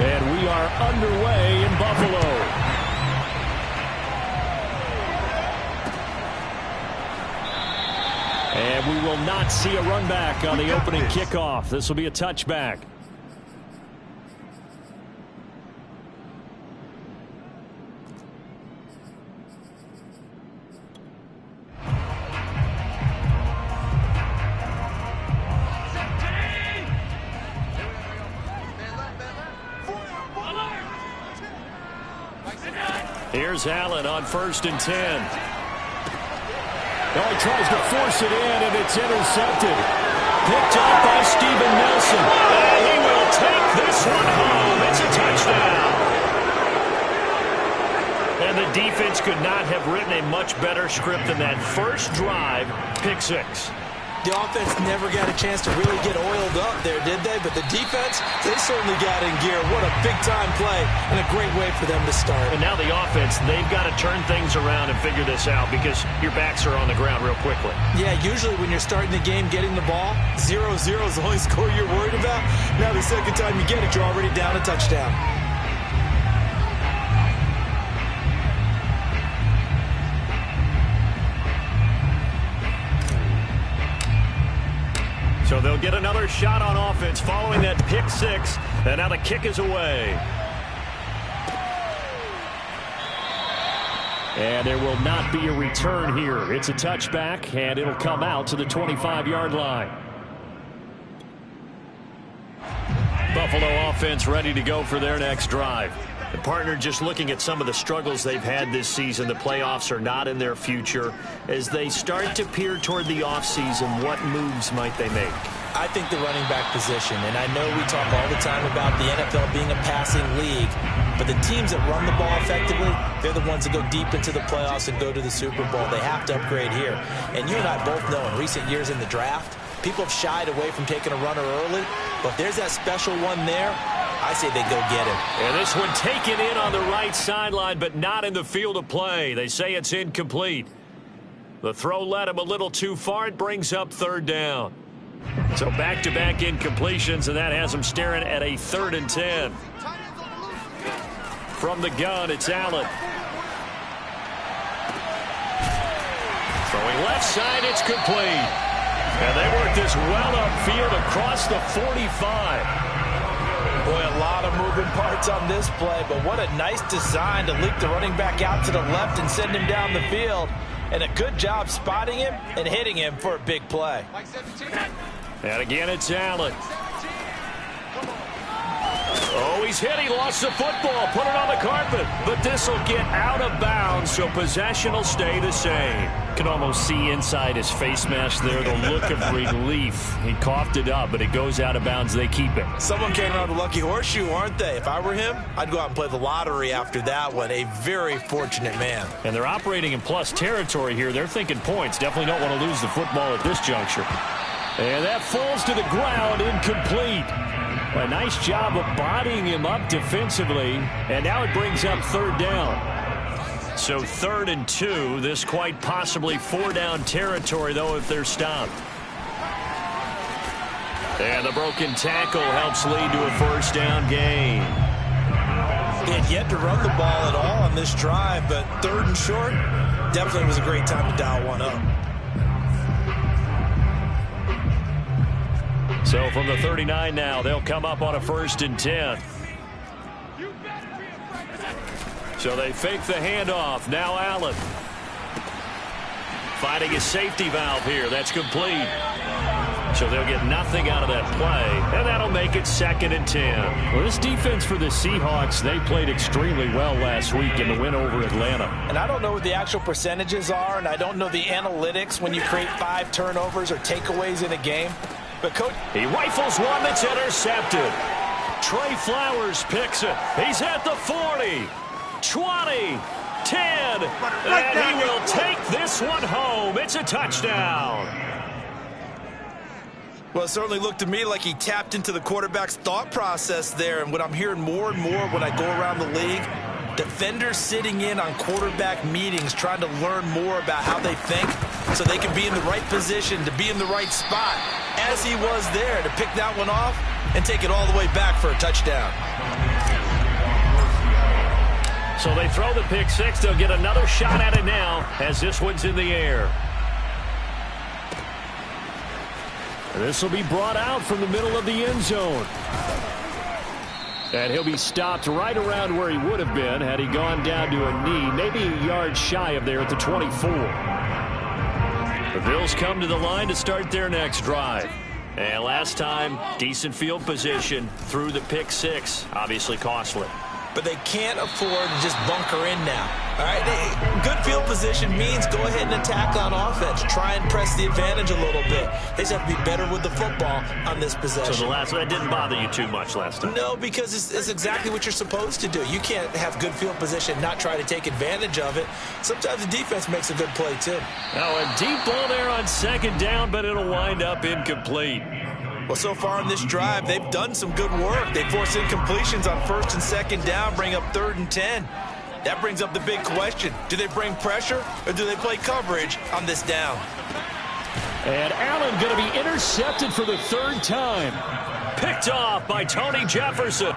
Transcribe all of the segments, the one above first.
And we are underway in Buffalo. And we will not see a run back on the opening kickoff. This will be a touchback. Here's Allen on 1st and 10. Oh, he tries to force it in, and it's intercepted. Picked up by Steven Nelson. And he will take this one home. It's a touchdown. And the defense could not have written a much better script than that first drive, pick 6. The offense never got a chance to really get oiled up there, did they? But the defense, they certainly got in gear. What a big-time play and a great way for them to start. And now the offense, they've got to turn things around and figure this out because your backs are on the ground real quickly. Yeah, usually when you're starting the game, getting the ball, 0-0 is the only score you're worried about. Now the second time you get it, you're already down a touchdown. So they'll get another shot on offense following that pick 6. And now the kick is away. And there will not be a return here. It's a touchback, and it'll come out to the 25-yard line. Buffalo offense ready to go for their next drive. The partner just looking at some of the struggles they've had this season. The playoffs are not in their future. As they start to peer toward the offseason, what moves might they make? I think the running back position, and I know we talk all the time about the NFL being a passing league, but the teams that run the ball effectively, they're the ones that go deep into the playoffs and go to the Super Bowl. They have to upgrade here. And you and I both know in recent years in the draft, people have shied away from taking a runner early, but there's that special one there. I say they go get him. And this one taken in on the right sideline, but not in the field of play. They say it's incomplete. The throw led him a little too far. It brings up 3rd down. So back-to-back incompletions, and that has him staring at a 3rd and 10. From the gun, it's Allen. Throwing left side, it's complete. And they work this well upfield across the 45. Boy, a lot of moving parts on this play, but what a nice design to leak the running back out to the left and send him down the field. And a good job spotting him and hitting him for a big play. And again, it's Allen. Oh, he's hit. He lost the football. Put it on the carpet. But this will get out of bounds, so possession will stay the same. Can almost see inside his face mask there the look of relief. He coughed it up, but it goes out of bounds. They keep it. Someone came around the lucky horseshoe, aren't they? If I were him, I'd go out and play the lottery after that one. A very fortunate man. And they're operating in plus territory here. They're thinking points. Definitely don't want to lose the football at this juncture. And that falls to the ground, incomplete. A nice job of bodying him up defensively. And now it brings up 3rd down. So 3rd and 2. This quite possibly 4-down territory, though, if they're stopped. And the broken tackle helps lead to a 1st down gain. They had yet to run the ball at all on this drive, but 3rd and short definitely was a great time to dial one up. So from the 39 now, they'll come up on a 1st and 10. So they fake the handoff. Now Allen. Finding a safety valve here. That's complete. So they'll get nothing out of that play. And that'll make it 2nd and 10. Well, this defense for the Seahawks, they played extremely well last week in the win over Atlanta. And I don't know what the actual percentages are, and I don't know the analytics when you create 5 turnovers or takeaways in a game. But Coach, he rifles one that's intercepted. Trey Flowers picks it. He's at the 40, 20, 10, and he will take this one home. It's a touchdown. Well, it certainly looked to me like he tapped into the quarterback's thought process there. And what I'm hearing more and more when I go around the league, Defenders sitting in on quarterback meetings trying to learn more about how they think so they can be in the right position to be in the right spot, as he was there to pick that one off and take it all the way back for a touchdown. So they throw the pick six. They'll get another shot at it now as this one's in the air. And this will be brought out from the middle of the end zone. And he'll be stopped right around where he would have been had he gone down to a knee, maybe a yard shy of there at the 24. The Bills come to the line to start their next drive. And last time, decent field position through the pick six, obviously costly. But they can't afford to just bunker in now. All right, good field position means go ahead and attack on offense. Try and press the advantage a little bit. They just have to be better with the football on this possession. So the last one, that didn't bother you too much last time? No, because it's exactly what you're supposed to do. You can't have good field position and not try to take advantage of it. Sometimes the defense makes a good play, too. Now a deep ball there on second down, but it'll wind up incomplete. Well, so far in this drive, they've done some good work. They force incompletions on first and second down, bring up 3rd and 10. That brings up the big question. Do they bring pressure or do they play coverage on this down? And Allen going to be intercepted for the 3rd time. Picked off by Tony Jefferson.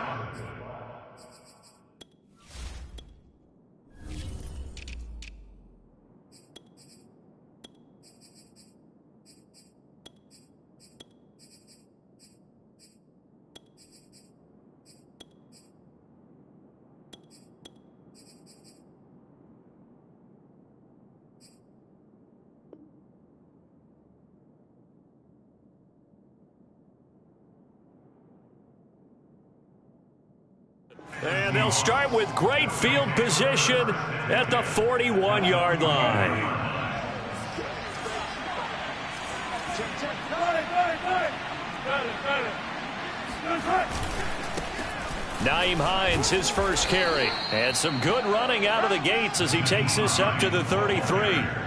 And they'll start with great field position at the 41-yard line. Nyheim Hines, his first carry. And some good running out of the gates as he takes this up to the 33.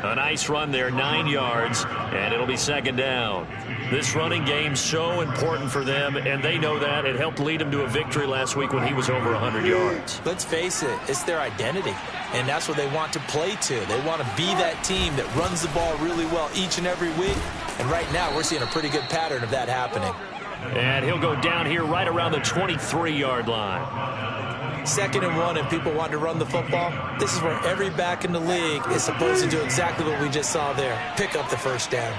A nice run there, 9 yards, and it'll be second down. This running game's so important for them, and they know that. It helped lead them to a victory last week when he was over 100 yards. Let's face it, it's their identity, and that's what they want to play to. They want to be that team that runs the ball really well each and every week, and right now we're seeing a pretty good pattern of that happening. And he'll go down here right around the 23-yard line. 2nd and 1, and people want to run the football. This is where every back in the league is supposed to do exactly what we just saw there. Pick up the first down.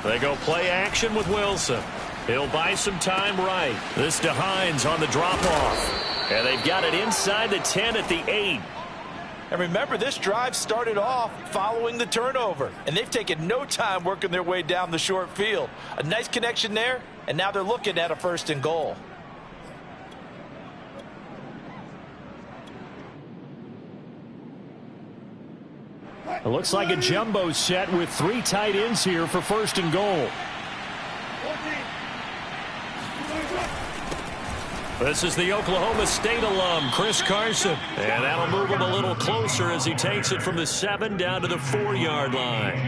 They go play action with Wilson. He'll buy some time right. This to Hines on the drop-off. And they've got it inside the 10 at the 8. And remember, this drive started off following the turnover, and they've taken no time working their way down the short field. A nice connection there, and now they're looking at a 1st and goal. It looks like a jumbo set with 3 tight ends here for 1st and goal. This is the Oklahoma State alum, Chris Carson. And that'll move him a little closer as he takes it from the 7 down to the 4-yard line.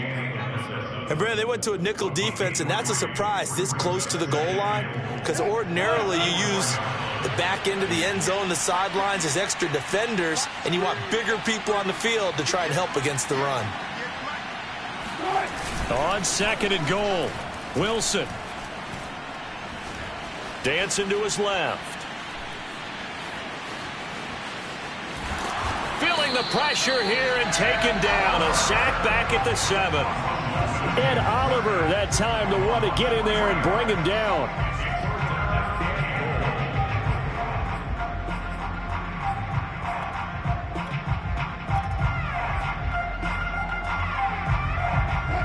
And, Brad, they went to a nickel defense, and that's a surprise this close to the goal line, because ordinarily you use the back end of the end zone, the sidelines as extra defenders, and you want bigger people on the field to try and help against the run. On 2nd and goal, Wilson. Dancing to his left. Feeling the pressure here and taken down. A sack back at the 7. Ed Oliver, that time, the one to get in there and bring him down.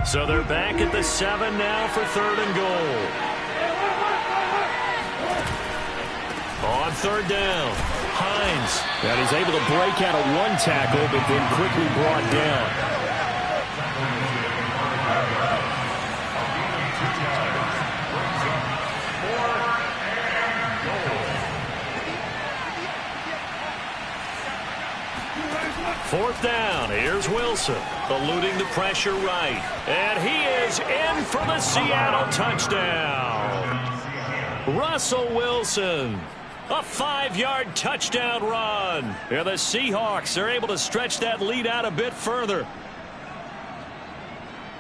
So they're back at the 7 now for 3rd and goal. On 3rd down, Hines. And he's able to break out of 1 tackle, but then quickly brought down. Fourth down, here's Wilson, eluding the pressure right. And he is in for the Seattle touchdown. Russell Wilson. A 5-yard touchdown run. And the Seahawks are able to stretch that lead out a bit further.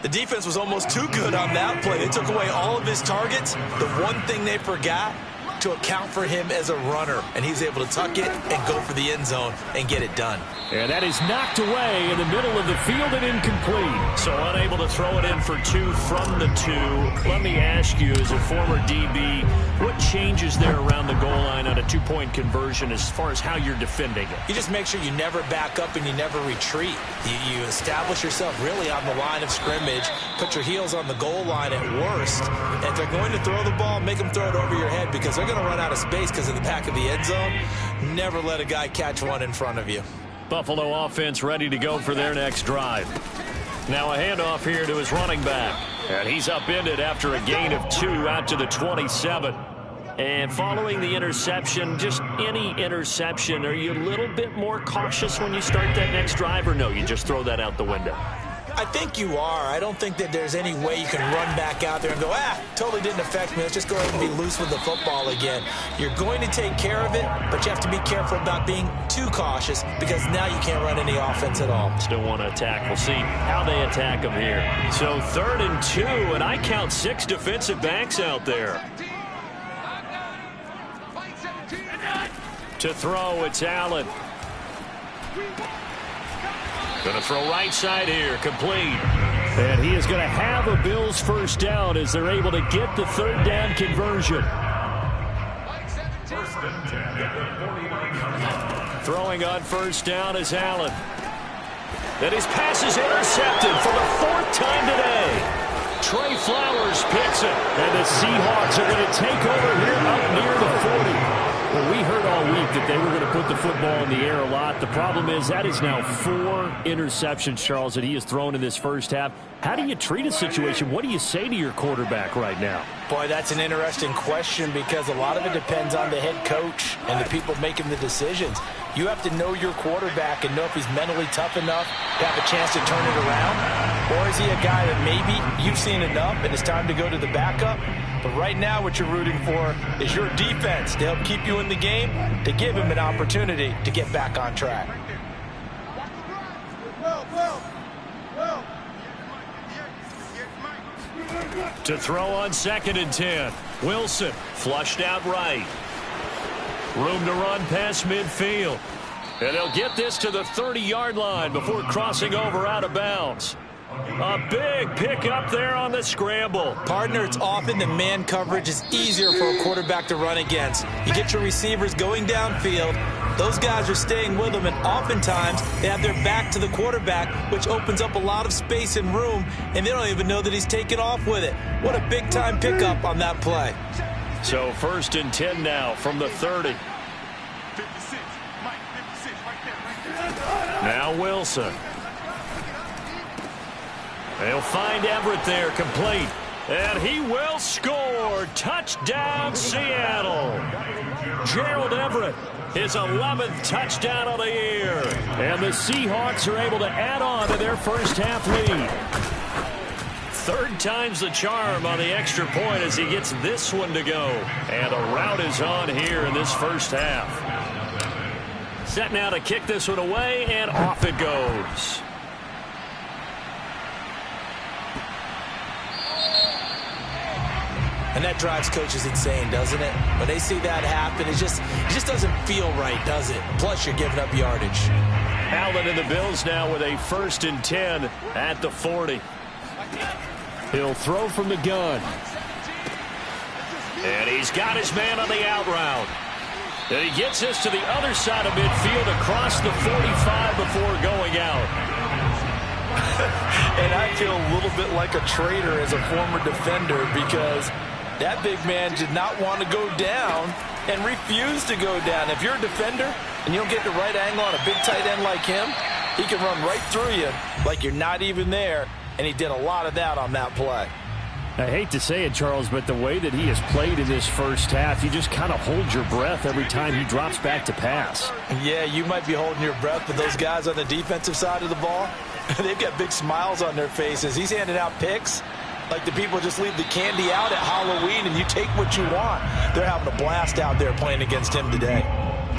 The defense was almost too good on that play. They took away all of his targets. The one thing they forgot, to account for him as a runner. And he's able to tuck it and go for the end zone and get it done. And that is knocked away in the middle of the field and incomplete. So unable to throw it in for 2 from the 2. Let me ask you, as a former DB, what changes there around the goal line on a 2-point conversion as far as how you're defending it? You just make sure you never back up and you never retreat. You establish yourself really on the line of scrimmage, put your heels on the goal line at worst. And if they're going to throw the ball, make them throw it over your head because they're going to run out of space because of the back of the end zone. Never let a guy catch one in front of you. Buffalo offense ready to go for their next drive. Now a handoff here to his running back. And he's upended after a gain of 2 out to the 27. And following the interception, just any interception, are you a little bit more cautious when you start that next drive, or no, you just throw that out the window? I think you are. I don't think that there's any way you can run back out there and go, totally didn't affect me. Let's just go ahead and be loose with the football again. You're going to take care of it, but you have to be careful about being too cautious because now you can't run any offense at all. Still want to attack. We'll see how they attack them here. So 3rd and 2, and I count 6 defensive backs out there. To throw, it's Allen. Going to throw right side here, complete. And he is going to have a Bills first down as they're able to get the 3rd down conversion. Throwing on first down is Allen. Then his pass is intercepted for the 4th time today. Trey Flowers picks it. And the Seahawks are going to take over here up near the 40. Well, we heard all week that they were going to put the football in the air a lot. The problem is that is now 4 interceptions, Charles, that he has thrown in this first half. How do you treat a situation? What do you say to your quarterback right now? Boy, that's an interesting question because a lot of it depends on the head coach and the people making the decisions. You have to know your quarterback and know if he's mentally tough enough to have a chance to turn it around. Or is he a guy that maybe you've seen enough and it's time to go to the backup? But right now what you're rooting for is your defense to help keep you in the game, to give him an opportunity to get back on track. To throw on 2nd and 10. Wilson flushed out right. Room to run past midfield. And they'll get this to the 30-yard line before crossing over out of bounds. A big pickup there on the scramble. Partner, it's often the man coverage is easier for a quarterback to run against. You get your receivers going downfield. Those guys are staying with them, and oftentimes they have their back to the quarterback, which opens up a lot of space and room, and they don't even know that he's taken off with it. What a big-time pickup on that play. So 1st and 10 now from the 30. Now Wilson. They'll find Everett there, complete. And he will score. Touchdown, Seattle. Gerald Everett, his 11th touchdown of the year. And the Seahawks are able to add on to their first half lead. 3rd time's the charm on the extra point as he gets this one to go. And a rout is on here in this first half. Set now to kick this one away, and off it goes. And that drives coaches insane, doesn't it? When they see that happen, it just doesn't feel right, does it? Plus, you're giving up yardage. Allen and the Bills now with a 1st and 10 at the 40. He'll throw from the gun. And he's got his man on the out route. And he gets this to the other side of midfield across the 45 before going out. And I feel a little bit like a traitor as a former defender because that big man did not want to go down and refused to go down. If you're a defender and you don't get the right angle on a big tight end like him, he can run right through you like you're not even there, and he did a lot of that on that play. I hate to say it, Charles, but the way that he has played in this first half, you just kind of hold your breath every time he drops back to pass. Yeah, you might be holding your breath, but those guys on the defensive side of the ball, they've got big smiles on their faces. He's handing out picks, Like the people just leave the candy out at Halloween and you take what you want. They're having a blast out there playing against him today.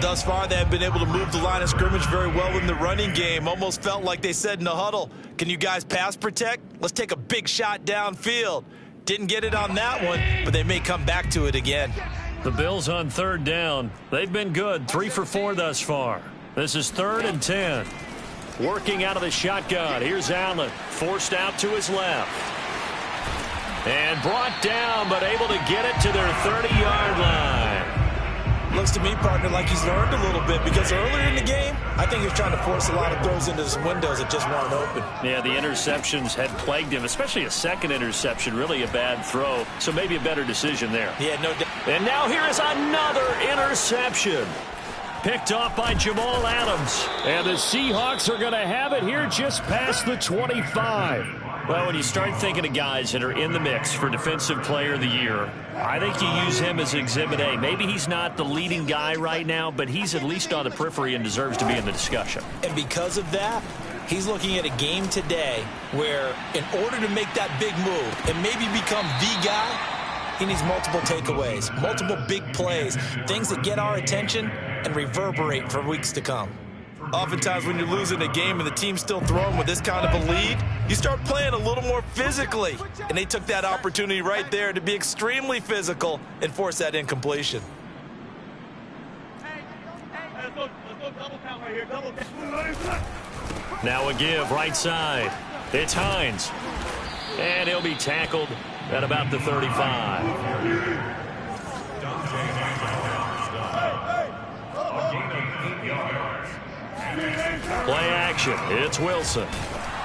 Thus far, they have been able to move the line of scrimmage very well in the running game. Almost felt like they said in the huddle, can you guys pass protect? Let's take a big shot downfield. Didn't get it on that one, but they may come back to it again. The Bills on third down. They've been good, 3 for 4 thus far. This is 3rd and 10. Working out of the shotgun. Here's Allen, forced out to his left. And brought down, but able to get it to their 30-yard line. Looks to me, partner, like he's learned a little bit because earlier in the game, I think he was trying to force a lot of throws into some windows that just weren't open. Yeah, the interceptions had plagued him, especially a second interception, really a bad throw. So maybe a better decision there. Yeah, no doubt. And now here is another interception. Picked off by Jamal Adams. And the Seahawks are going to have it here just past the 25. Well, when you start thinking of guys that are in the mix for Defensive Player of the Year, I think you use him as Exhibit A. Maybe he's not the leading guy right now, but he's at least on the periphery and deserves to be in the discussion. And because of that, he's looking at a game today where in order to make that big move and maybe become the guy, he needs multiple takeaways, multiple big plays, things that get our attention and reverberate for weeks to come. Oftentimes when you're losing a game and the team's still throwing with this kind of a lead, you start playing a little more physically. And they took that opportunity right there to be extremely physical and force that incompletion. Now a give right side. It's Hines. And he'll be tackled at about the 35. Play action. It's Wilson.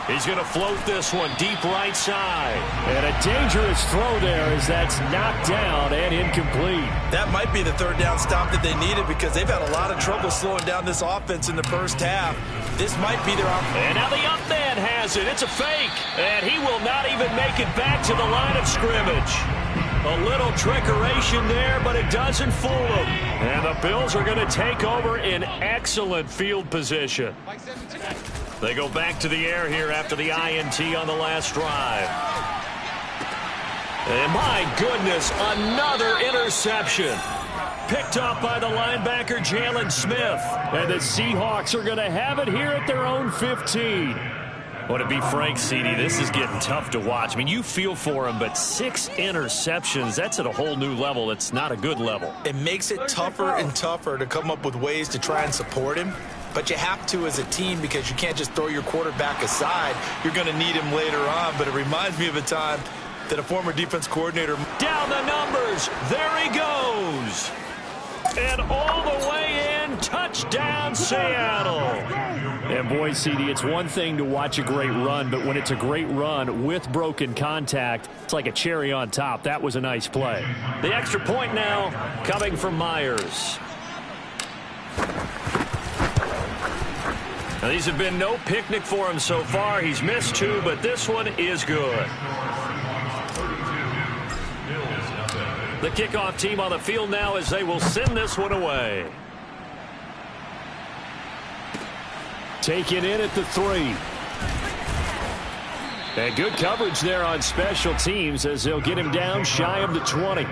He's going to float this one deep right side. And a dangerous throw there as that's knocked down and incomplete. That might be the third down stop that they needed because they've had a lot of trouble slowing down this offense in the first half. This might be their opportunity. And now the up man has it. It's a fake. And he will not even make it back to the line of scrimmage. A little trickeration there, but it doesn't fool them. And the Bills are going to take over in excellent field position. They go back to the air here after the INT on the last drive. And my goodness, another interception. Picked off by the linebacker, Jalen Smith. And the Seahawks are going to have it here at their own 15. Well, to be frank, CD, this is getting tough to watch. I mean, you feel for him, but 6 interceptions, that's at a whole new level. It's not a good level. It makes it tougher and tougher to come up with ways to try and support him. But you have to as a team because you can't just throw your quarterback aside. You're going to need him later on. But it reminds me of a time that a former defense coordinator. Down the numbers. There he goes. And all the way in. Touchdown, Seattle. And boy, CD, it's one thing to watch a great run, but when it's a great run with broken contact, it's like a cherry on top. That was a nice play. The extra point now coming from Myers. Now, these have been no picnic for him so far. He's missed 2, but this one is good. The kickoff team on the field now as they will send this one away. Taken in at the 3. And good coverage there on special teams as they'll get him down shy of the 20.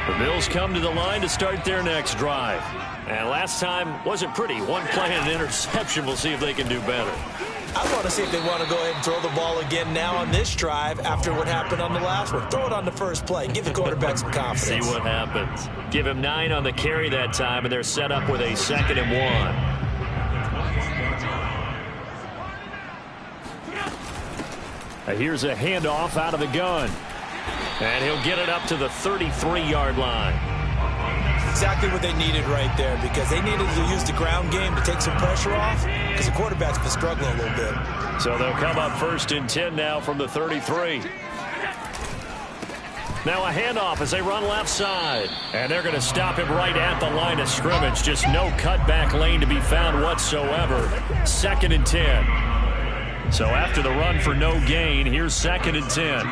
The Bills come to the line to start their next drive. And last time wasn't pretty. One play and an interception. We'll see if they can do better. I want to see if they want to go ahead and throw the ball again now on this drive after what happened on the last one. Throw it on the first play. Give the quarterback some confidence. See what happens. Give him 9 on the carry that time, and they're set up with a 2nd and 1. Here's a handoff out of the gun. And he'll get it up to the 33-yard line. Exactly what they needed right there because they needed to use the ground game to take some pressure off because the quarterback's been struggling a little bit. So they'll come up 1st and 10 now from the 33. Now a handoff as they run left side. And they're going to stop him right at the line of scrimmage. Just no cutback lane to be found whatsoever. 2nd and 10. So after the run for no gain, here's 2nd and 10.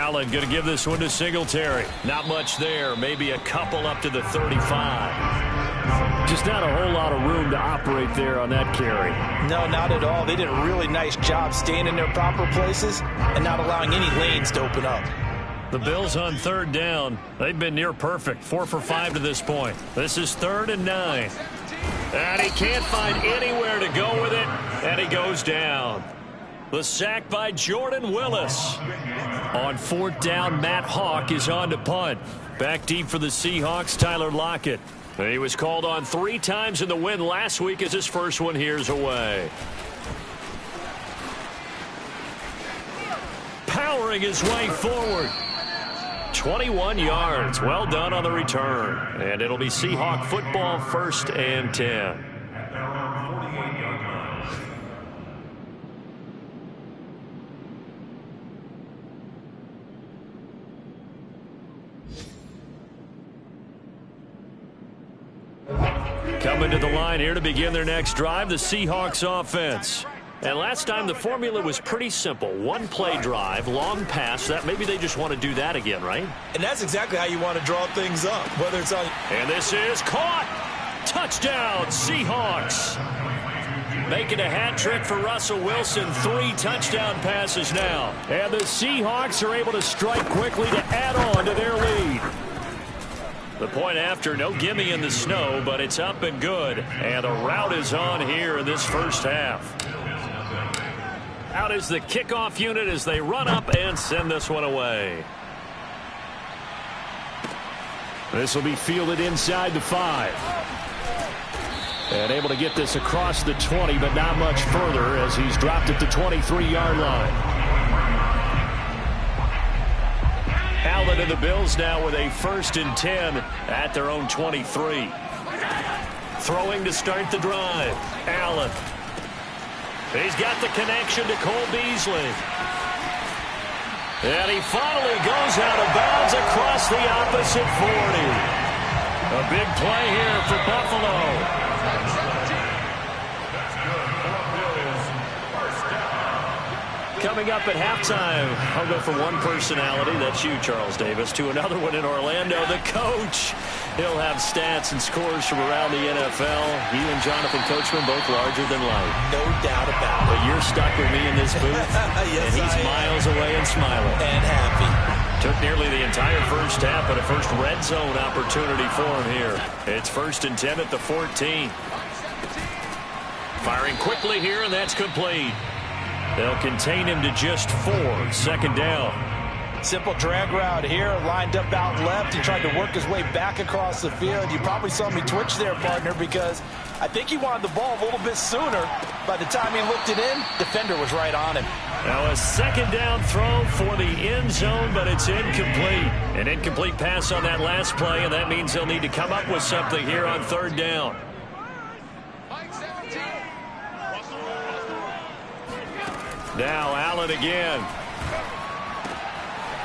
Allen going to give this one to Singletary. Not much there. Maybe a couple up to the 35. Just not a whole lot of room to operate there on that carry. No, not at all. They did a really nice job staying in their proper places and not allowing any lanes to open up. The Bills on third down. They've been near perfect. 4 for 5 to this point. This is 3rd and 9. And he can't find anywhere to go with it. And he goes down. The sack by Jordan Willis. On 4th down, Matt Hawk is on to punt. Back deep for the Seahawks, Tyler Lockett. He was called on 3 times in the win last week as his first one here's away. Powering his way forward. 21 yards. Well done on the return. And it'll be Seahawk football, 1st and 10. Coming to the line here to begin their next drive, the Seahawks offense. And last time the formula was pretty simple. 1-play drive, long pass. That maybe they just want to do that again, right? And that's exactly how you want to draw things up, whether it's on. And this is caught. Touchdown, Seahawks. Making a hat trick for Russell Wilson. 3 touchdown passes now. And the Seahawks are able to strike quickly to add on to their lead. The point after, no gimme in the snow, but it's up and good. And the route is on here in this first half. Out is the kickoff unit as they run up and send this one away. This will be fielded inside the 5. And able to get this across the 20, but not much further as he's dropped at the 23-yard line. Allen and the Bills now with a 1st and 10 at their own 23. Throwing to start the drive. Allen. He's got the connection to Cole Beasley. And he finally goes out of bounds across the opposite 40. A big play here for Buffalo. Coming up at halftime, I'll go from one personality, that's you, Charles Davis, to another one in Orlando, the coach. He'll have stats and scores from around the NFL. You and Jonathan Coachman both larger than life. No doubt about it. But you're stuck with me in this booth, yes, and he's miles away and smiling. And happy. Took nearly the entire first half, but a first red zone opportunity for him here. It's 1st and 10 at the 14. Firing quickly here, and that's complete. They'll contain him to just 4. 2nd down. Simple drag route here, lined up out left. He tried to work his way back across the field. You probably saw me twitch there, partner, because I think he wanted the ball a little bit sooner. By the time he looked it in, defender was right on him. Now a 2nd down throw for the end zone, but it's incomplete. An incomplete pass on that last play, and that means they'll need to come up with something here on 3rd down. Now Allen again.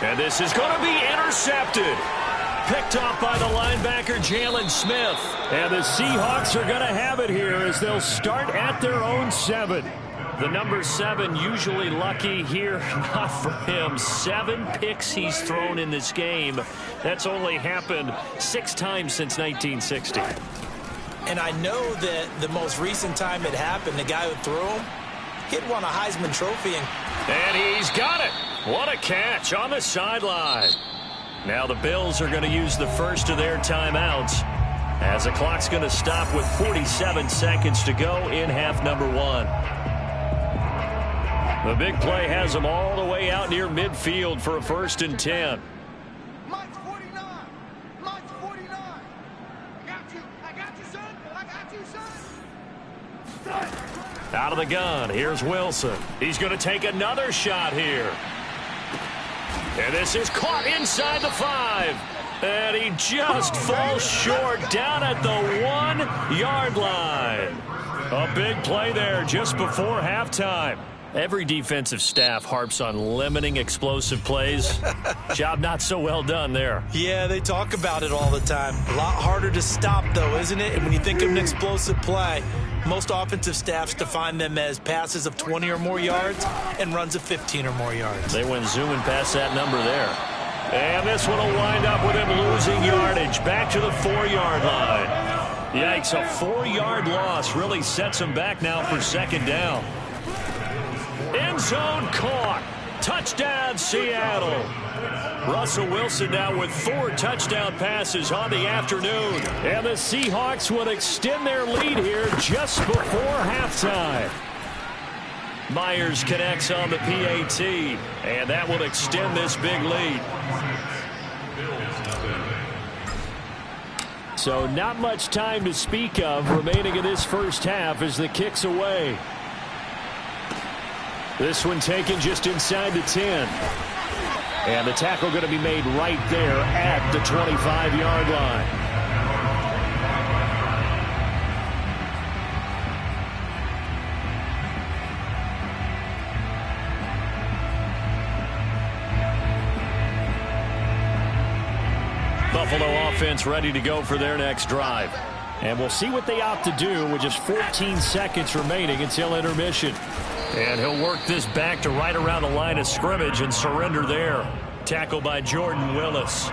And this is going to be intercepted. Picked off by the linebacker, Jalen Smith. And the Seahawks are going to have it here as they'll start at their own 7. The number 7 usually lucky here. Not for him. 7 picks he's thrown in this game. That's only happened 6 times since 1960. And I know that the most recent time it happened, the guy who threw him, he'd won a Heisman Trophy. And he's got it. What a catch on the sideline. Now the Bills are going to use the first of their timeouts as the clock's going to stop with 47 seconds to go in half number 1. The big play has them all the way out near midfield for a 1st and 10. Mike's 49. Mike's 49. I got you. I got you, son. I got you, son. Out of the gun, here's Wilson. He's going to take another shot here. And this is caught inside the 5. And he just falls short down at the 1-yard line. A big play there just before halftime. Every defensive staff harps on limiting explosive plays. Job not so well done there. Yeah, they talk about it all the time. A lot harder to stop, though, isn't it? And when you think of an explosive play, most offensive staffs define them as passes of 20 or more yards and runs of 15 or more yards. They went zooming past that number there. And this one will wind up with him losing yardage back to the 4-yard line. Yikes, a 4-yard loss really sets him back now for second down. End zone caught. Touchdown, Seattle. Russell Wilson now with 4 touchdown passes on the afternoon. And the Seahawks would extend their lead here just before halftime. Myers connects on the PAT, and that will extend this big lead. So not much time to speak of remaining in this first half as the kick's away. This one taken just inside the 10. And the tackle going to be made right there at the 25-yard line. Buffalo offense ready to go for their next drive. And we'll see what they opt to do with just 14 seconds remaining until intermission. And he'll work this back to right around the line of scrimmage and surrender there. Tackle by Jordan Willis.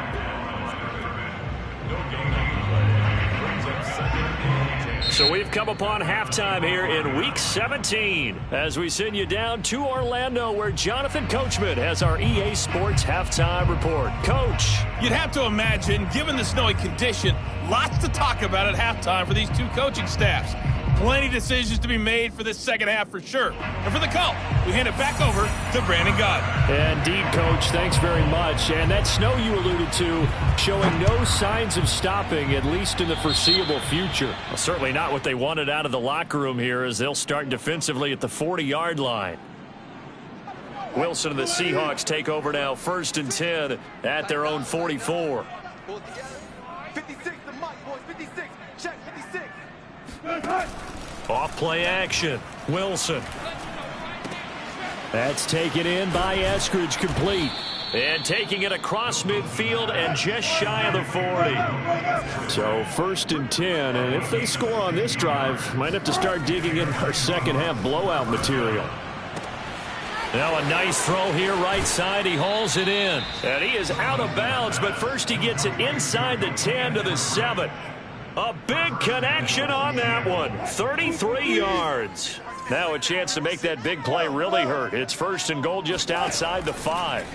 So we've come upon halftime here in Week 17 as we send you down to Orlando where Jonathan Coachman has our EA Sports Halftime Report. Coach. You'd have to imagine, given the snowy condition, lots to talk about at halftime for these two coaching staffs. Plenty of decisions to be made for this second half for sure. And for the call, we hand it back over to Brandon Gott. Indeed, Coach. Thanks very much. And that snow you alluded to showing no signs of stopping, at least in the foreseeable future. Well, certainly not what they wanted out of the locker room here as they'll start defensively at the 40-yard line. Wilson and the Seahawks take over now 1st and 10 at their own 44. 56 to Mike, boys. 56. Check, 56. Off play action. Wilson. That's taken in by Eskridge, complete. And taking it across midfield and just shy of the 40. So 1st and 10, and if they score on this drive, might have to start digging in our second half blowout material. Now a nice throw here right side. He hauls it in. And he is out of bounds, but first he gets it inside the 10 to the 7. A big connection on that one. 33 yards. Now a chance to make that big play really hurt. It's 1st and goal just outside the 5.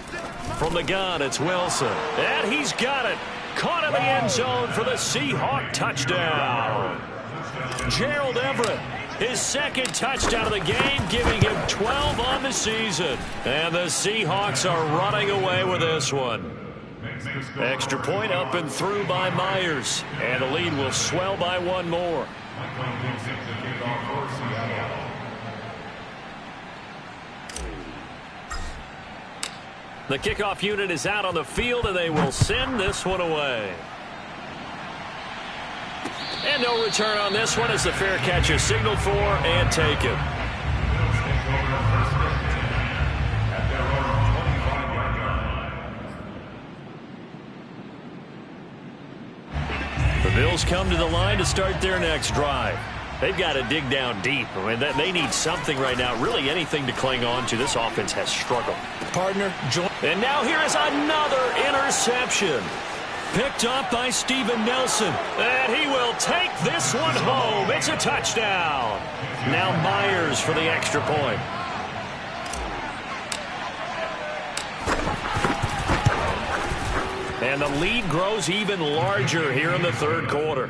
From the gun, it's Wilson. And he's got it. Caught in the end zone for the Seahawk touchdown. Gerald Everett, his second touchdown of the game, giving him 12 on the season. And the Seahawks are running away with this one. Extra point up and through by Myers. And the lead will swell by 1 more. The kickoff unit is out on the field, and they will send this one away. And no return on this one as the fair catch is signaled for and taken. The Bills come to the line to start their next drive. They've got to dig down deep. I mean, they need something right now, really anything to cling on to. This offense has struggled. Partner, join. And now here is another interception. Picked up by Steven Nelson. And he will take this one home. It's a touchdown. Now Myers for the extra point. And the lead grows even larger here in the 3rd quarter.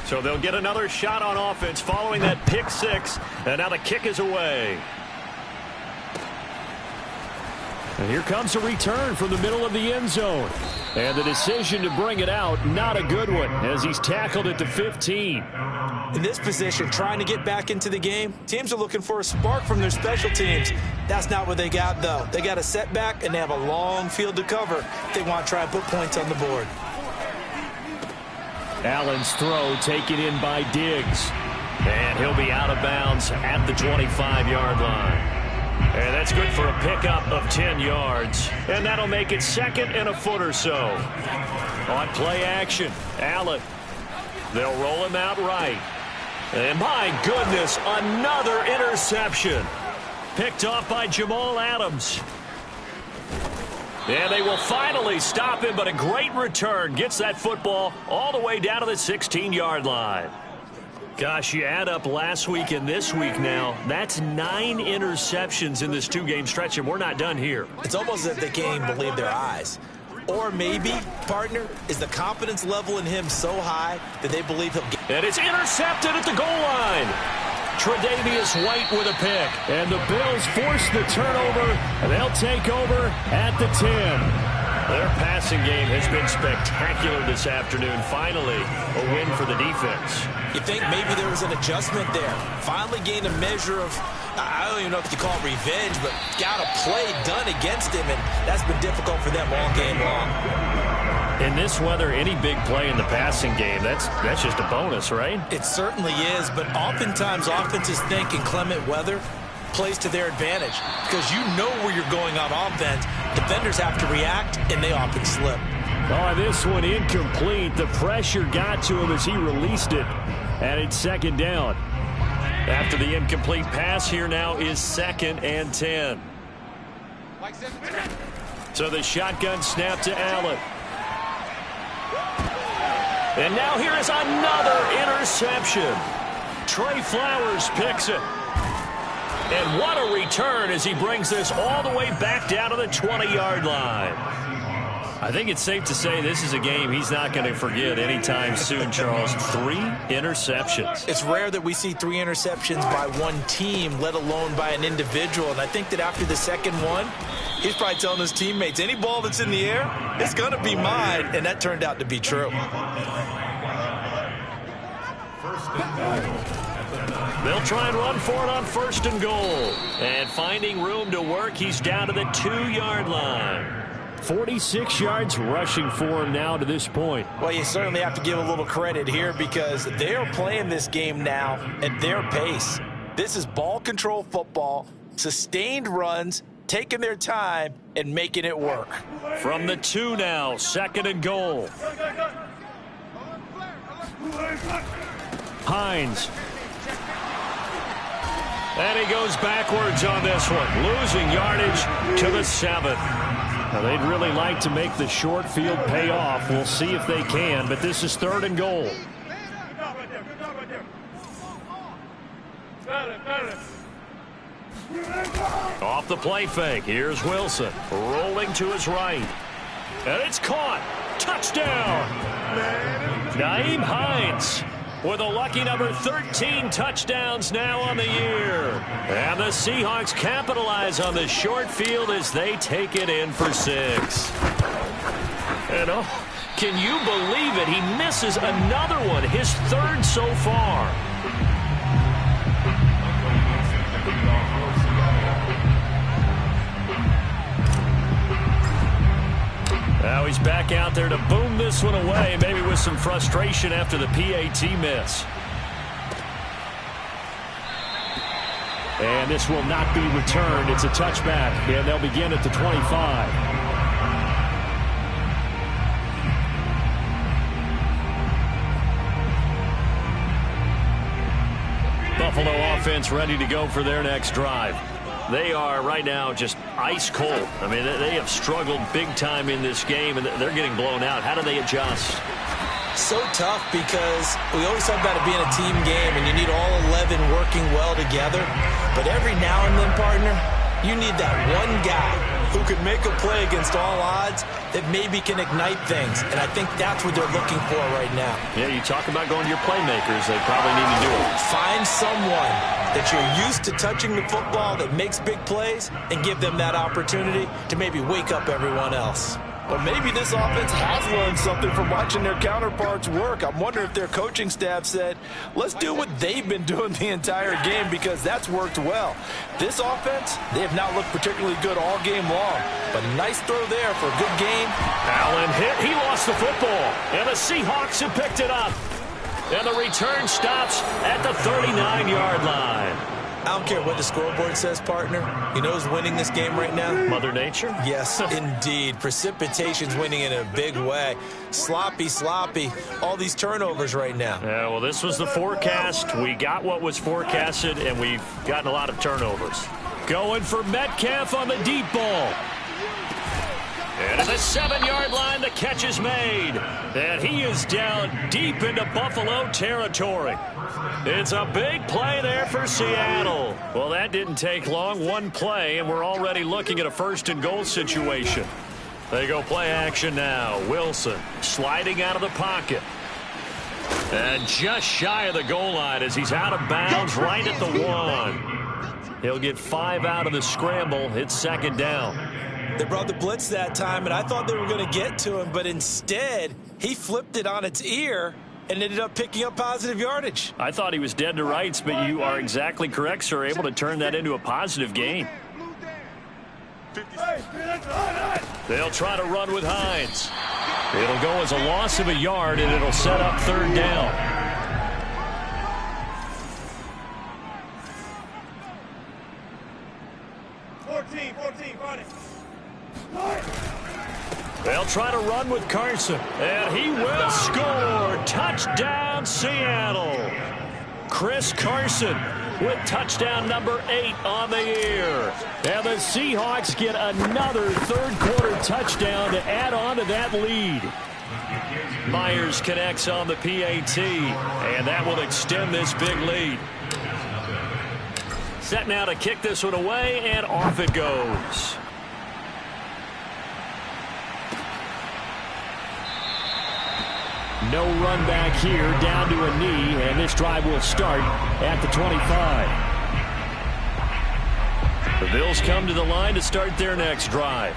So they'll get another shot on offense following that pick 6. And now the kick is away. And here comes a return from the middle of the end zone. And the decision to bring it out, not a good one, as he's tackled at the 15. In this position, trying to get back into the game, teams are looking for a spark from their special teams. That's not what they got, though. They got a setback, and they have a long field to cover if they want to try and put points on the board. Allen's throw taken in by Diggs. And he'll be out of bounds at the 25-yard line. And that's good for a pickup of 10 yards. And that'll make it second and a foot or so. On play action, Allen. They'll roll him out right. And my goodness, another interception. Picked off by Jamal Adams. And they will finally stop him, but a great return. Gets that football all the way down to the 16-yard line. Gosh, you add up last week and this week now, that's 9 interceptions in this 2-game stretch, and we're not done here. It's almost as if they can't even believe their eyes. Or maybe, partner, is the confidence level in him so high that they believe he'll get. And it's intercepted at the goal line. Tre'Davious White with a pick. And the Bills force the turnover, and they'll take over at the 10. Their passing game has been spectacular this afternoon. Finally, a win for the defense. You think maybe there was an adjustment there. Finally gained a measure of, I don't even know if you call it revenge, but got a play done against him, and that's been difficult for them all game long. In this weather, any big play in the passing game, that's just a bonus, right? It certainly is, but oftentimes offenses think in clement weather plays to their advantage because you know where you're going on offense. Defenders have to react, and they often slip. Oh, this one incomplete. The pressure got to him as he released it, and it's second down. After the incomplete pass, here now is 2nd and 10. So the shotgun snap to Allen. And now here is another interception. Trey Flowers picks it. And what a return as he brings this all the way back down to the 20-yard line. I think it's safe to say this is a game he's not going to forget anytime soon, Charles. 3 interceptions. It's rare that we see 3 interceptions by one team, let alone by an individual. And I think that after the second one, he's probably telling his teammates, any ball that's in the air, it's going to be mine. And that turned out to be true. They'll try and run for it on 1st and goal. And finding room to work, he's down to the 2-yard line. 46 yards rushing for him now to this point. Well, you certainly have to give a little credit here because they are playing this game now at their pace. This is ball control football, sustained runs, taking their time, and making it work. From the 2 now, 2nd and goal. Hines. And he goes backwards on this one, losing yardage to the 7. Now, they'd really like to make the short field pay off. We'll see if they can, but this is 3rd and goal. Off the play fake, here's Wilson, rolling to his right. And it's caught. Touchdown. Nyheim Hines with a lucky number 13 touchdowns now on the year. And the Seahawks capitalize on the short field as they take it in for 6. And oh, can you believe it? He misses another one, his 3rd so far. Now he's back out there to boom this one away, maybe with some frustration after the PAT miss. And this will not be returned. It's a touchback, and they'll begin at the 25. Buffalo offense ready to go for their next drive. They are right now just ice cold. I mean, they have struggled big time in this game, and they're getting blown out. How do they adjust? So tough because we always talk about it being a team game, and you need all 11 working well together. But every now and then, partner, you need that one guy who can make a play against all odds that maybe can ignite things. And I think that's what they're looking for right now. Yeah, you talk about going to your playmakers. They probably need to do it. Find someone that you're used to touching the football that makes big plays and give them that opportunity to maybe wake up everyone else. Or maybe this offense has learned something from watching their counterparts work. I'm wondering if their coaching staff said, let's do what they've been doing the entire game because that's worked well. This offense, they have not looked particularly good all game long. But nice throw there for a good game. Allen hit. He lost the football, and the Seahawks have picked it up. And the return stops at the 39-yard line. I don't care what the scoreboard says, partner. You know who's winning this game right now? Mother Nature? Yes, indeed. Precipitation's winning in a big way. Sloppy, sloppy. All these turnovers right now. Yeah, well, this was the forecast. We got what was forecasted, and we've gotten a lot of turnovers. Going for Metcalf on the deep ball. And at the 7-yard line, the catch is made. And he is down deep into Buffalo territory. It's a big play there for Seattle. Well, that didn't take long. One play, and we're already looking at a first-and-goal situation. They go play action now. Wilson sliding out of the pocket. And just shy of the goal line as he's out of bounds right at the 1. He'll get 5 out of the scramble. It's second down. They brought the blitz that time, and I thought they were going to get to him, but instead, he flipped it on its ear and ended up picking up positive yardage. I thought he was dead to rights, but you are exactly correct, sir. Able to turn that into a positive gain. They'll try to run with Hines. It'll go as a loss of a yard, and it'll set up third down. They'll try to run with Carson, and he will score. Touchdown, Seattle. Chris Carson with touchdown number 8 on the year. And the Seahawks get another third-quarter touchdown to add on to that lead. Myers connects on the PAT, and that will extend this big lead. Set now to kick this one away, and off it goes. No run back here, down to a knee, and this drive will start at the 25. The Bills come to the line to start their next drive.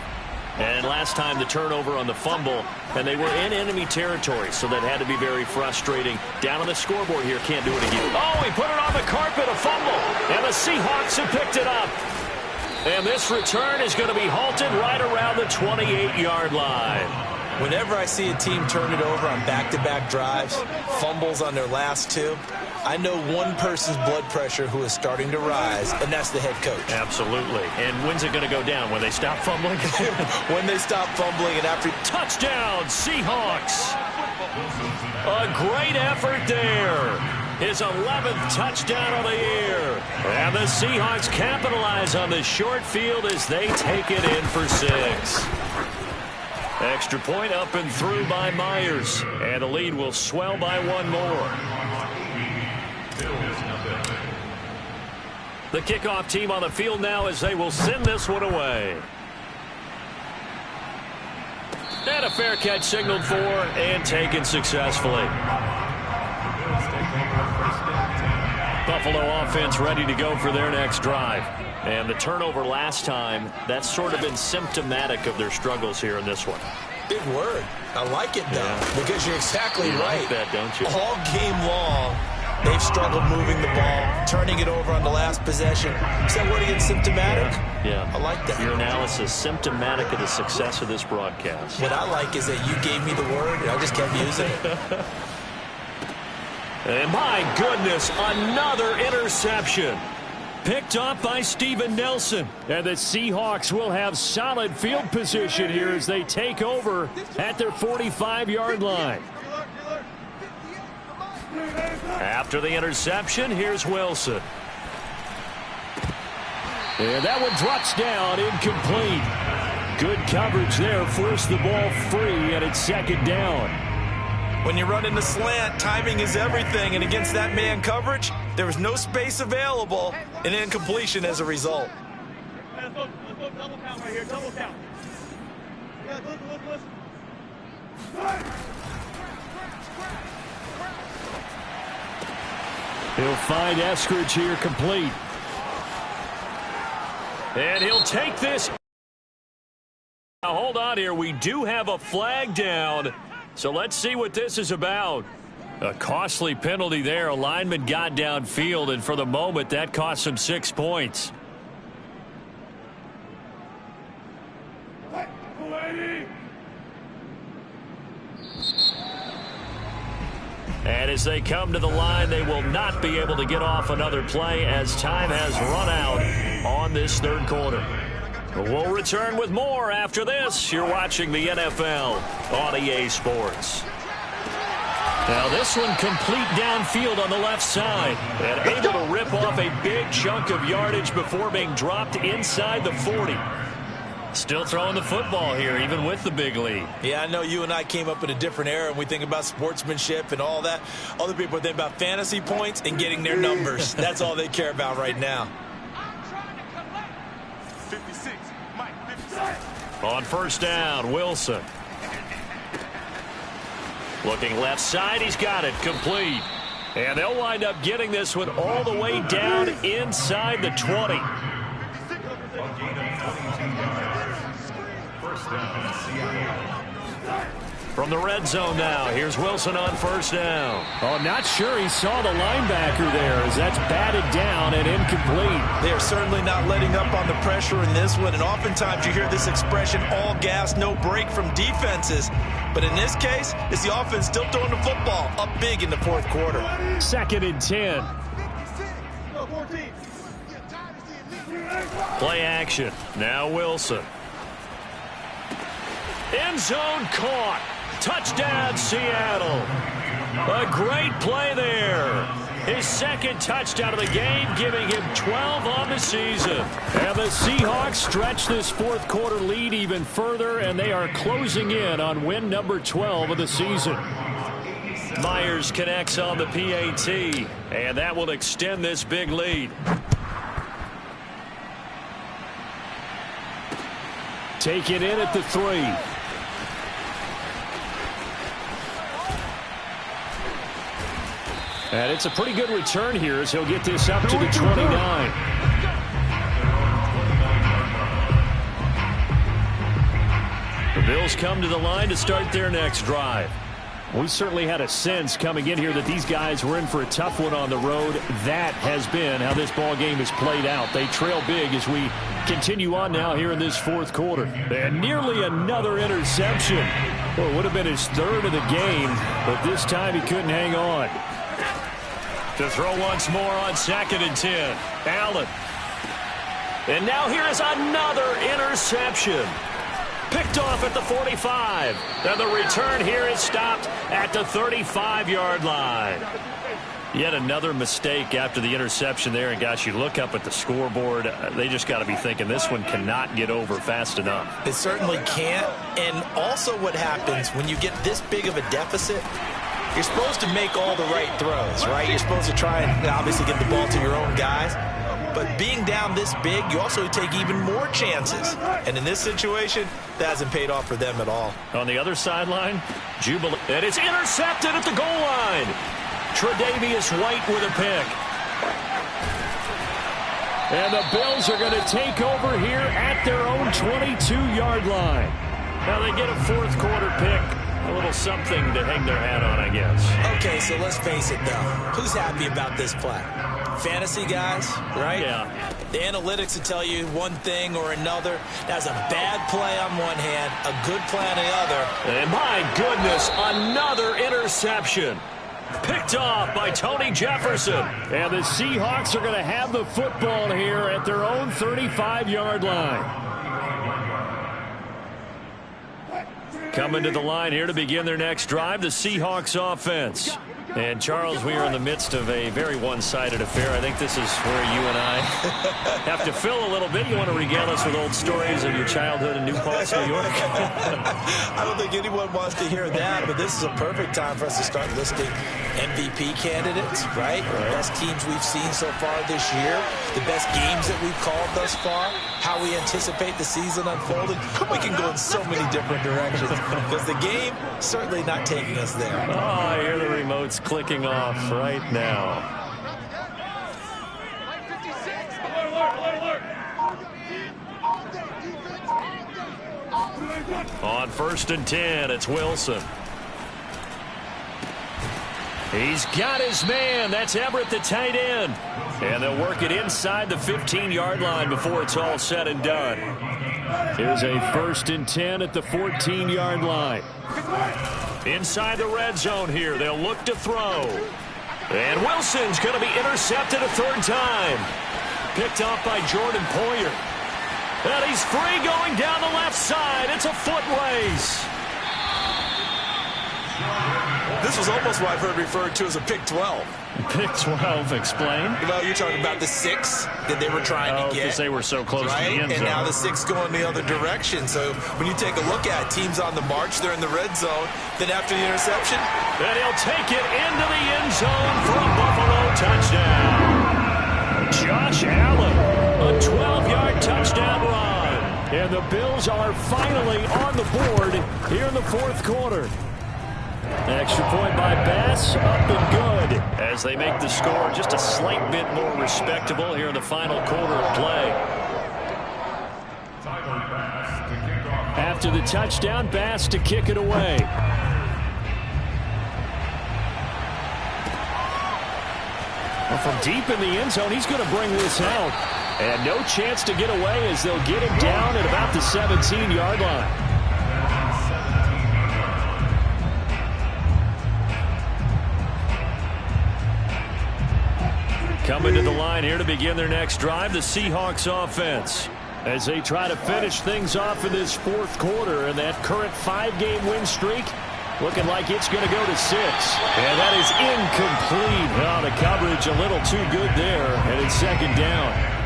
And last time the turnover on the fumble, and they were in enemy territory, so that had to be very frustrating. Down on the scoreboard here, can't do it again. Oh, he put it on the carpet, a fumble, and the Seahawks have picked it up. And this return is going to be halted right around the 28-yard line. Whenever I see a team turn it over on back-to-back drives, fumbles on their last 2, I know one person's blood pressure who is starting to rise, and that's the head coach. Absolutely. And when's it going to go down? When they stop fumbling? When they stop fumbling and after... Touchdown, Seahawks! A great effort there. His 11th touchdown of the year. And the Seahawks capitalize on the short field as they take it in for 6. Extra point up and through by Myers. And the lead will swell by 1 more. The kickoff team on the field now as they will send this one away. And a fair catch signaled for and taken successfully. Buffalo offense ready to go for their next drive. And the turnover last time, that's sort of been symptomatic of their struggles here in this one. Big word. I like it, though, because you're exactly right. Like that, don't you? All game long, they've struggled moving the ball, turning it over on the last possession. Is that word again, symptomatic? Yeah. I like that. Your analysis, symptomatic of the success of this broadcast. What I like is that you gave me the word, and I just kept using it. And my goodness, another interception. Picked up by Steven Nelson. And the Seahawks will have solid field position here as they take over at their 45-yard line. After the interception, here's Wilson. And that one drops down, incomplete. Good coverage there, forced the ball free, and it's second down. When you run in the slant, timing is everything, and against that man coverage, there was no space available, and incompletion as a result. Let's go double count right here, double count. Yeah, listen. He'll find Eskridge here complete. And he'll take this. Now hold on here, we do have a flag down. So let's see what this is about. A costly penalty there. A lineman got downfield, and for the moment, that cost him 6 points. And as they come to the line, they will not be able to get off another play as time has run out on this third quarter. We'll return with more after this. You're watching the NFL on EA Sports. Now this one complete downfield on the left side. And able to rip off a big chunk of yardage before being dropped inside the 40. Still throwing the football here, even with the big lead. Yeah, I know you and I came up in a different era, and we think about sportsmanship and all that. Other people think about fantasy points and getting their numbers. That's all they care about right now. 56, Mike, 56. On first down, Wilson. Looking left side, he's got it, complete. And they'll wind up getting this one all the way down inside the 20. From the red zone now, here's Wilson on first down. Oh, not sure he saw the linebacker there as that's batted down and incomplete. They are certainly not letting up on the pressure in this one, and oftentimes you hear this expression, all gas, no break from defenses. But in this case, it's the offense still throwing the football up big in the fourth quarter. 2nd and 10. Play action. Now Wilson. End zone caught. Touchdown, Seattle. A great play there. His second touchdown of the game, giving him 12 on the season. And the Seahawks stretch this fourth quarter lead even further, and they are closing in on win number 12 of the season. Myers connects on the PAT, and that will extend this big lead. Taken in at the 3. And it's a pretty good return here as he'll get this up to the 29. The Bills come to the line to start their next drive. We certainly had a sense coming in here that these guys were in for a tough one on the road. That has been how this ball game has played out. They trail big as we continue on now here in this fourth quarter. And nearly another interception. Well, it would have been his third of the game, but this time he couldn't hang on. To throw once more on 2nd and 10. Allen. And now here is another interception. Picked off at the 45. And the return here is stopped at the 35-yard line. Yet another mistake after the interception there. And, gosh, you look up at the scoreboard. They just got to be thinking this one cannot get over fast enough. It certainly can't. And also what happens when you get this big of a deficit, you're supposed to make all the right throws, right? You're supposed to try and obviously get the ball to your own guys. But being down this big, you also take even more chances. And in this situation, that hasn't paid off for them at all. On the other sideline, Jubilee. And it's intercepted at the goal line. Tre'Davious White with a pick. And the Bills are going to take over here at their own 22-yard line. Now they get a fourth quarter pick. A little something to hang their hat on, I guess. Okay, so let's face it, though. Who's happy about this play? Fantasy guys, right? Yeah. The analytics will tell you one thing or another. That's a bad play on one hand, a good play on the other. And my goodness, another interception. Picked off by Tony Jefferson. And the Seahawks are going to have the football here at their own 35-yard line. Coming to the line here to begin their next drive, the Seahawks offense. And, Charles, we are in the midst of a very one-sided affair. I think this is where you and I have to fill a little bit. You want to regale us with old stories of your childhood in New Paltz, New York? I don't think anyone wants to hear that, but this is a perfect time for us to start listing MVP candidates, right? The best teams we've seen so far this year, the best games that we've called thus far, how we anticipate the season unfolding. We can go in so many different directions because the game certainly not taking us there. Oh, I hear the remotes clicking off right now. On 1st and 10, it's Wilson. He's got his man. That's Everett, the tight end. And they'll work it inside the 15-yard line before it's all said and done. Here's a 1st and 10 at the 14-yard line. Inside the red zone here. They'll look to throw. And Wilson's going to be intercepted a 3rd time. Picked off by Jordan Poyer. And he's free going down the left side. It's a foot race. This was almost what I've heard referred to as a pick 12. Pick 12, explain. Well, you're talking about the 6 that they were trying to get. Because they were so close to the end zone. And now the 6 going the other direction. So when you take a look at teams on the march, they're in the red zone. Then after the interception, and he'll take it into the end zone for a Buffalo touchdown. Josh Allen, a 12-yard touchdown run. And the Bills are finally on the board here in the 4th quarter. Extra point by Bass, up and good as they make the score just a slight bit more respectable here in the final quarter of play. After the touchdown, Bass to kick it away. Well, from deep in the end zone, he's going to bring this out. And no chance to get away as they'll get him down at about the 17-yard line. Coming to the line here to begin their next drive, the Seahawks offense, as they try to finish things off in this 4th quarter. And that current 5-game win streak looking like it's going to go to 6. And that is incomplete. Well, the coverage a little too good there, and it's 2nd down.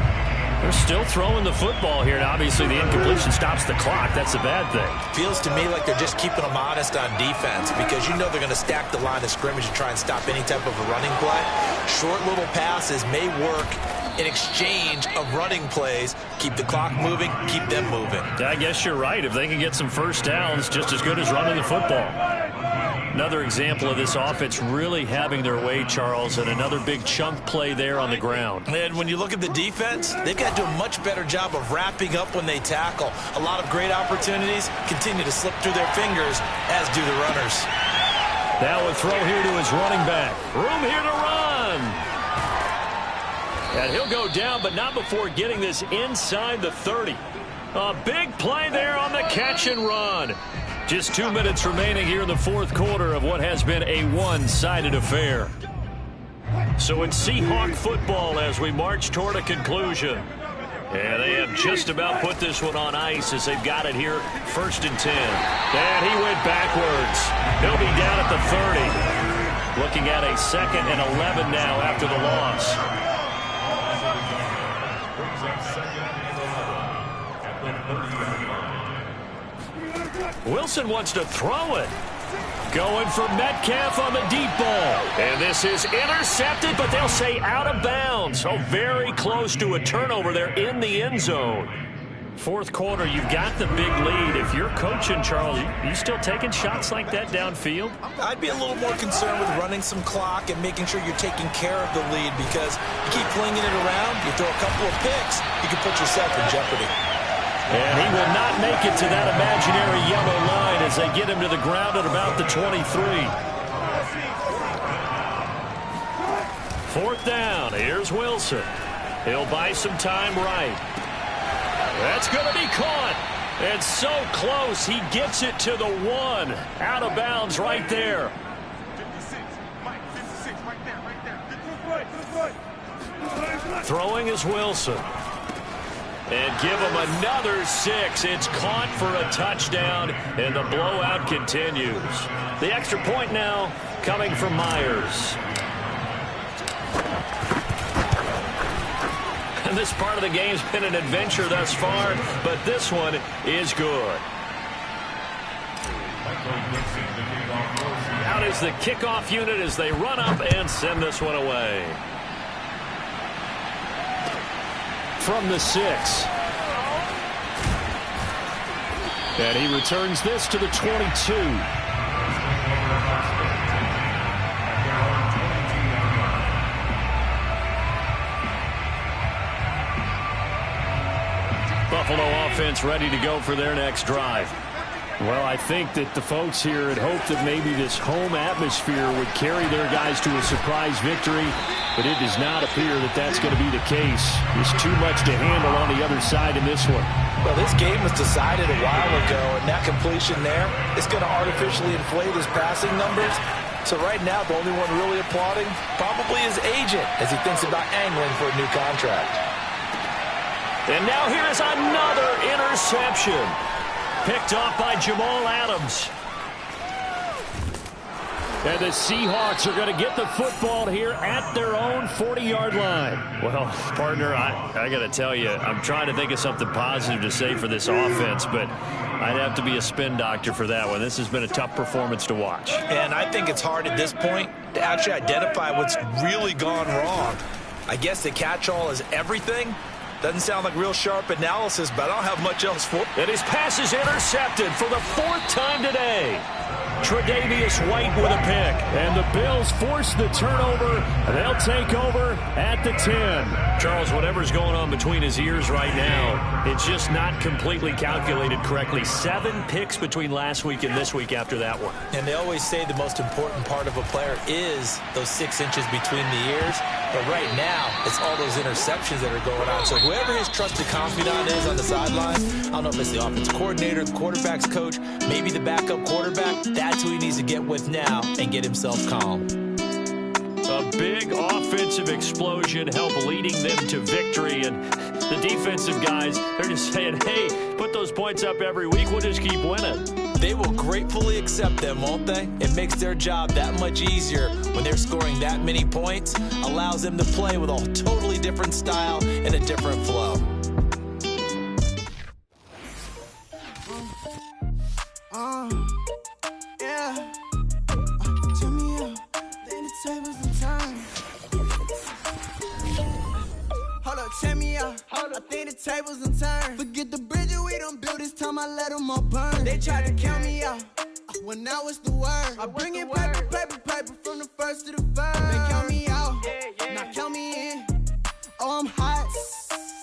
They're still throwing the football here, and obviously the incompletion stops the clock. That's a bad thing. Feels to me like they're just keeping them honest on defense because you know they're going to stack the line of scrimmage and try and stop any type of a running play. Short little passes may work in exchange of running plays. Keep the clock moving, keep them moving. I guess you're right. If they can get some first downs, just as good as running the football. Another example of this offense really having their way, Charles, and another big chunk play there on the ground. And when you look at the defense, they've got to do a much better job of wrapping up when they tackle. A lot of great opportunities continue to slip through their fingers, as do the runners. Now a throw here to his running back. Room here to run. And he'll go down, but not before getting this inside the 30. A big play there on the catch and run. Just 2 minutes remaining here in the 4th quarter of what has been a one-sided affair. So it's Seahawk football as we march toward a conclusion. And they have just about put this one on ice as they've got it here, 1st and 10. And he went backwards. He'll be down at the 30. Looking at a 2nd and 11 now after the loss. Wilson wants to throw it. Going for Metcalf on the deep ball. And this is intercepted, but they'll say out of bounds. So very close to a turnover there in the end zone. 4th quarter, you've got the big lead. If you're coaching, Charles, you still taking shots like that downfield? I'd be a little more concerned with running some clock and making sure you're taking care of the lead because you keep flinging it around, you throw a couple of picks, you can put yourself in jeopardy. And he will not make it to that imaginary yellow line as they get him to the ground at about the 23. 4th down. Here's Wilson. He'll buy some time right. That's going to be caught. And so close. He gets it to the 1. Out of bounds right there. 56. Mike, 56. Right there. Throwing is Wilson. And give him another 6. It's caught for a touchdown, and the blowout continues. The extra point now coming from Myers. And this part of the game's been an adventure thus far, but this one is good. Out is the kickoff unit as they run up and send this one away. From the 6. And he returns this to the 22. Buffalo offense ready to go for their next drive. Well, I think that the folks here had hoped that maybe this home atmosphere would carry their guys to a surprise victory, but it does not appear that that's going to be the case. There's too much to handle on the other side in this one. Well, this game was decided a while ago, and that completion there is going to artificially inflate his passing numbers. So right now, the only one really applauding probably his agent as he thinks about angling for a new contract. And now here is another interception. Picked off by Jamal Adams. And the Seahawks are going to get the football here at their own 40-yard line. Well, partner, I got to tell you, I'm trying to think of something positive to say for this offense, but I'd have to be a spin doctor for that one. This has been a tough performance to watch. And I think it's hard at this point to actually identify what's really gone wrong. I guess the catch-all is everything. Doesn't sound like real sharp analysis, but I don't have much else for it. And his pass is intercepted for the 4th time today. Tre'Davious White with a pick. And the Bills force the turnover. They'll take over at the 10. Charles, whatever's going on between his ears right now, it's just not completely calculated correctly. 7 picks between last week and this week after that one. And they always say the most important part of a player is those 6 inches between the ears. But right now, it's all those interceptions that are going on. So whoever his trusted confidant is on the sideline, I don't know if it's the offensive coordinator, the quarterback's coach, maybe the backup quarterback, that's who he needs to get with now and get himself calm. A big offensive explosion helped leading them to victory. And the defensive guys, they're just saying, hey, put those points up every week. We'll just keep winning. They will gratefully accept them, won't they? It makes their job that much easier when they're scoring that many points. Allows them to play with a totally different style and a different flow. Yeah. Turn me up. Then the tables and time. Hold up, check me out. I think the tables and turn. Forget the bridges we done built. This time I let them all burn. They tried to count me out. When now it's the word. I bring in paper from the first to the third. They count me out. Now count me in. Oh, I'm hot.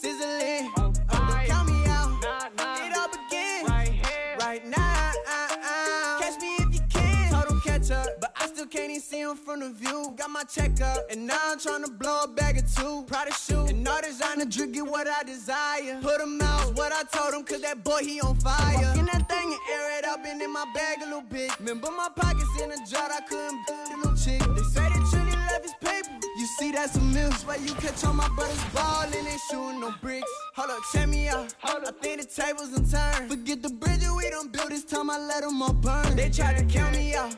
Sizzling. Don't count me out. It all begin. Right now. Catch me if you can. Total catch up. But I still can't even see him from the view. Got my check up. And now I'm trying to blow a bag of 2. Proud of shoe. And all designer drip, get what I desire. Put him out. What I told him. Cause that boy, he on fire. Walk in that thing and air it up. And in my bag a little bit. Remember my pockets in a jar. I couldn't a little chick. They say that Trinity left his paper. You see that's a miss. Where you catch all my brothers ballin'. Ain't shooting no bricks. Hold up, check me out. I think the tables and turn. Forget the bridges we done built. This time I let them all burn. They tried to count me out.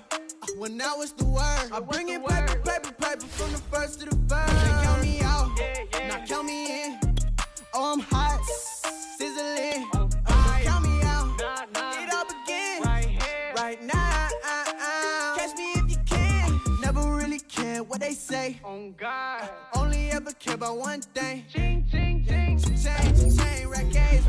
When now it's the word. I bring in paper from the first to the third. They count me out. Now count me in. Oh, I'm hot. Sizzling. Count me out. It all begin. Right now. Catch me if you can. Never really care what they say. Oh God. Only ever care about one thing. Ching, ching, ching. Chain, rackets.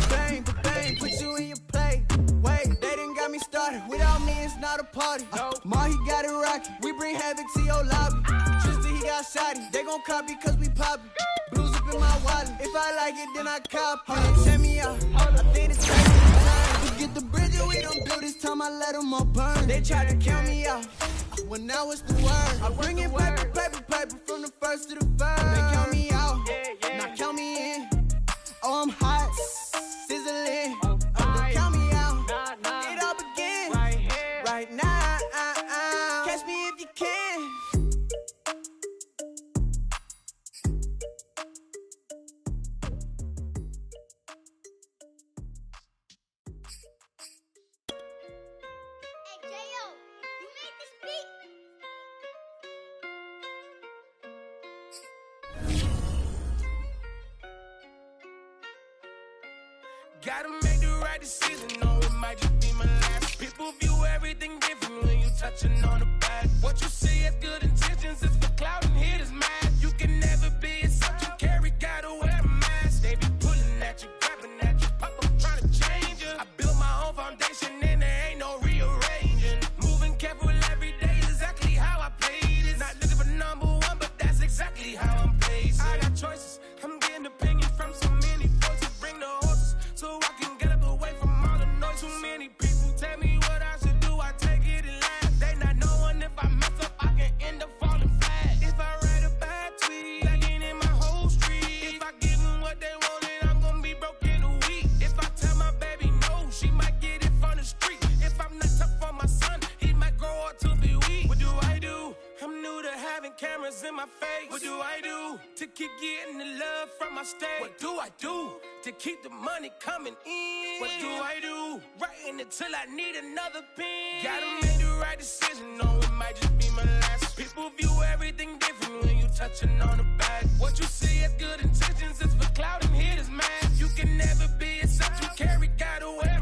Bang, put you in your play. Wait, they done got me started. Without me, it's not a party. Ma, he got it rockin'. We bring havoc to your lobby. Tristan, he got shotty. They gon' copy cause we poppin'. Blues up in my wallet. If I like it, then I cop. Hold up, check me out. I think it's time. Forget the bridges we done built. This time I let them all burn. They tried to count me out. When now it's the word. I bring in paper from the first to the third. They count me out. Now count me in. Oh, I'm hot. Sizzling. Don't count me out. It all begin. Right now. Catch me if you can. Hey, J.O., you made this beat? Gotta make the right decision, no, it might just be my last. People view everything different when you touching on the back. What you see as good intentions is for cloud and hitters mad. You can never be yourself, you carry, gotta wear a mask. They be pulling at you, grabbing at you, pop up trying to change you. I built my own foundation and there ain't no rearranging. Moving careful every day is exactly how I play this. Not looking for number one, but that's exactly how I'm placed. I got choices, I'm getting opinions from so many voices. Bring the horses so I can get up away from all the noise. Who my face? What do I do to keep getting the love from my state? What do I do to keep the money coming in? What do I do? Writing it till I need another pen. Gotta make the right decision, no, it might just be my last. People view everything different when you touching on the back. What you see as good intentions is for clout and hitters, man. You can never be a subject carry, gotta wear